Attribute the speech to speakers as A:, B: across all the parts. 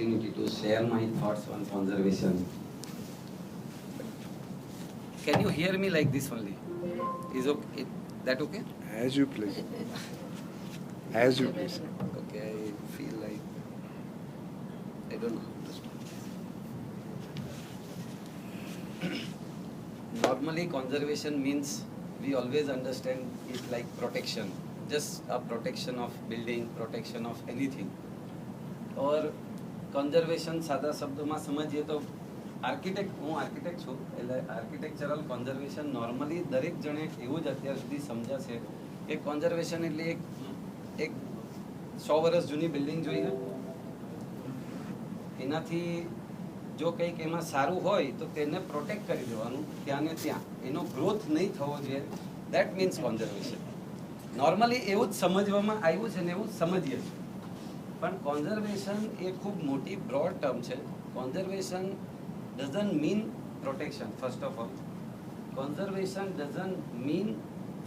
A: opportunity to share my thoughts on conservation. Can you hear me like this only? Is okay? That okay?
B: As you please. As you please.
A: Okay, I feel like I don't know how to start. Normally, conservation means we always understand it like protection, just a protection of building, protection of anything. और conservation સાદા શબ્દોમાં સમજીએ તો હું architect છું એટલે architectural conservation normally દરેક જણે એવું જ અત્યાર સુધી સમજ્યા છે કે કન્ઝર્વેશન એટલે એક 100 વર્ષ જૂની બિલ્ડિંગ જોઈએ એનાથી જો કંઈક એમાં સારું હોય તો તેને પ્રોટેક્ટ કરી દેવાનું ત્યાં ને ત્યાં એનો ગ્રોથ નહીં થવો જોઈએ દેટ મીન્સ કન્ઝર્વેશન નોર્મલી એવું જ સમજવામાં આવ્યું છે ને એવું સમજીએ છીએ પણ કોન્ઝર્વેશન એ ખૂબ મોટી બ્રોડ ટર્મ છે conservation doesn't mean protection first of all conservation doesn't mean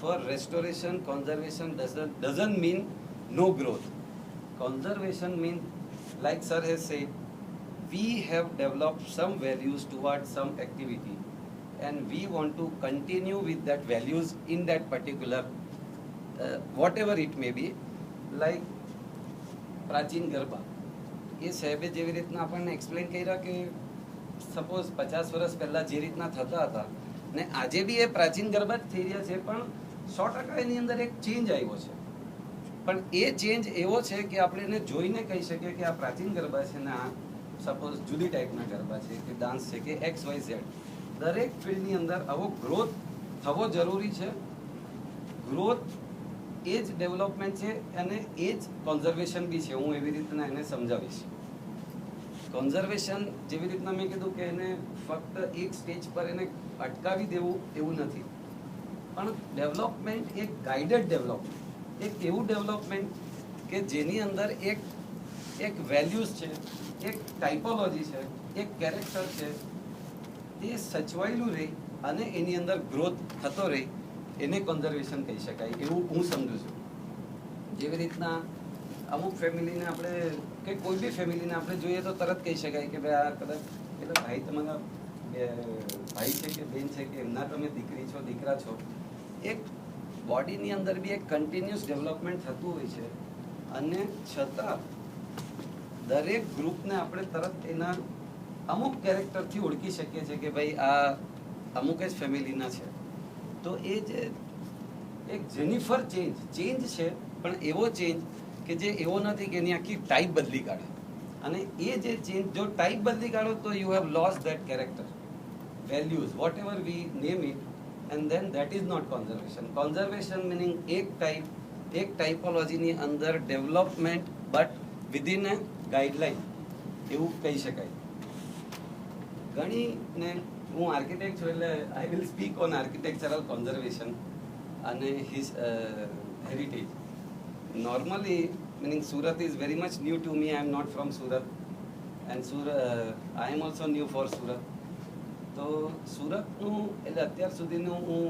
A: for restoration conservation doesn't mean no growth conservation mean like sir has said we have developed some values towards some activity and we want to continue with that values in that particular whatever it may be like પ્રાચીન ગરબા એ સાહેબે જેવી રીતના આપણને explain કર્યા કે suppose 50 વર્ષ પહેલા જે રીતના થતા હતા ને આજે બી એ પ્રાચીન ગરબા જ થઈ રહ્યા છે પણ 100% એની અંદર એક ચેન્જ આવ્યો છે પણ એ ચેન્જ એવો છે કે આપણે એને જોઈને કહી શકીએ કે આ પ્રાચીન ગરબા છે ને આ સપોઝ જુદી ટાઈપના ગરબા છે કે ડાન્સ છે કે XYZ દરેક ફિલ્ડની અંદર આવો ગ્રોથ થવો જરૂરી છે ગ્રોથ એ જ ડેવલપમેન્ટ છે અને એ જ કોન્ઝર્વેશન બી છે હું એવી રીતના એને સમજાવીશ કોન્ઝર્વેશન જેવી રીતના મેં કીધું કે એને ફક્ત એક સ્ટેજ પર એને અટકાવી દેવું એવું નથી પણ ડેવલપમેન્ટ એક ગાઈડેડ ડેવલપમેન્ટ એક એવું ડેવલપમેન્ટ કે જેની અંદર એક વેલ્યુઝ છે એક ટાઇપોલોજી છે એક કેરેક્ટર છે તે સચવાયેલું રહે અને એની અંદર ગ્રોથ થતો રહે એને કોન્ઝર્વેશન કહી શકાય એવું હું સમજુ છું જેવી રીતના અમુક ફેમિલીને આપણે કે કોઈ બી ફેમિલીને આપણે જોઈએ તો તરત કહી શકાય કે ભાઈ આ કદાચ એટલે ભાઈ તમારા ભાઈ છે કે બેન છે કે એમના તમે દીકરી છો દીકરા છો એક બોડીની અંદર બી એક કન્ટિન્યુઅસ ડેવલપમેન્ટ થતું હોય છે અને છતાં દરેક ગ્રુપને આપણે તરત એના અમુક કેરેક્ટરથી ઓળખી શકીએ છીએ કે ભાઈ આ અમુક જ ફેમિલીના છે તો એ જે એક જેનિફર ચેન્જ છે પણ એવો ચેન્જ કે જે એવો નથી કે એની આખી ટાઈપ બદલી કાઢે અને એ જે ચેન્જ જો ટાઈપ બદલી કાઢો તો you have lost that character values whatever we name it and then that is not conservation meaning એક ટાઈપોલોજીની અંદર development but within a guideline એવું કહી શકાય ઘણી ને હું આર્કિટેક્ટ છું એટલે I will speak on architectural conservation અને his heritage normally meaning Surat is very much new to me I am not from Surat and I am also new for Surat તો સુરતનું એટલે અત્યાર સુધીનું હું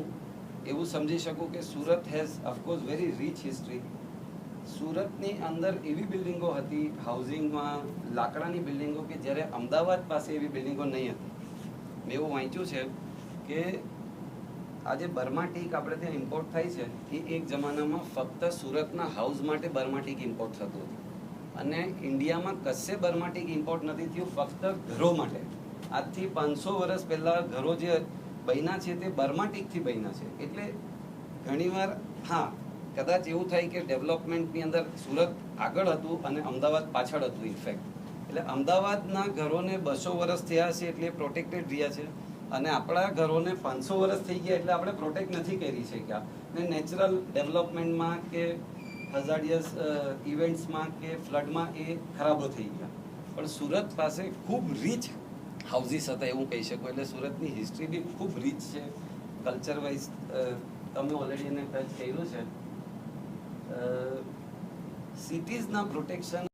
A: એવું સમજી શકું કે Surat has of course very rich history સુરતની અંદર એવી બિલ્ડિંગો હતી હાઉસિંગમાં લાકડાની બિલ્ડિંગો કે જ્યારે અમદાવાદ પાસે એવી બિલ્ડિંગો નહીં હતી મેં એવું વાંચ્યું છે કે આજે બર્મા ટીક આપણે ત્યાં ઇમ્પોર્ટ થાય છે એ એક જમાનામાં ફક્ત સુરતના હાઉસ માટે બર્મા ટીક ઇમ્પોર્ટ થતું હતું અને ઇન્ડિયામાં કશે બર્મા ટીક ઇમ્પોર્ટ નથી થયું ફક્ત ઘરો માટે આજથી 500 વર્ષ પહેલાં ઘરો જે બન્યા છે તે બર્મા ટીકથી બન્યા છે એટલે ઘણીવાર હા કદાચ એવું થાય કે ડેવલપમેન્ટની અંદર સુરત આગળ હતું અને અમદાવાદ પાછળ હતું ઇનફેક્ટ એટલે અમદાવાદના ઘરોને 200 વર્ષ થયા છે એટલે પ્રોટેક્ટેડ રહ્યા છે અને આપણા ઘરોને 500 વર્ષ થઈ ગયા એટલે આપણે પ્રોટેક્ટ નથી કરી શક્યા ને નેચરલ ડેવલપમેન્ટમાં કે હઝાર્ડિયસ ઇવેન્ટ્સમાં કે ફ્લડમાં એ ખરાબો થઈ ગયા પણ સુરત પાસે ખૂબ રીચ હાઉસીસ હતા એવું કહી શકો એટલે સુરતની હિસ્ટ્રી બી ખૂબ રીચ છે કલ્ચર વાઇઝ તમે ઓલરેડી એને ટચ કર્યું છે સિટીઝના પ્રોટેક્શન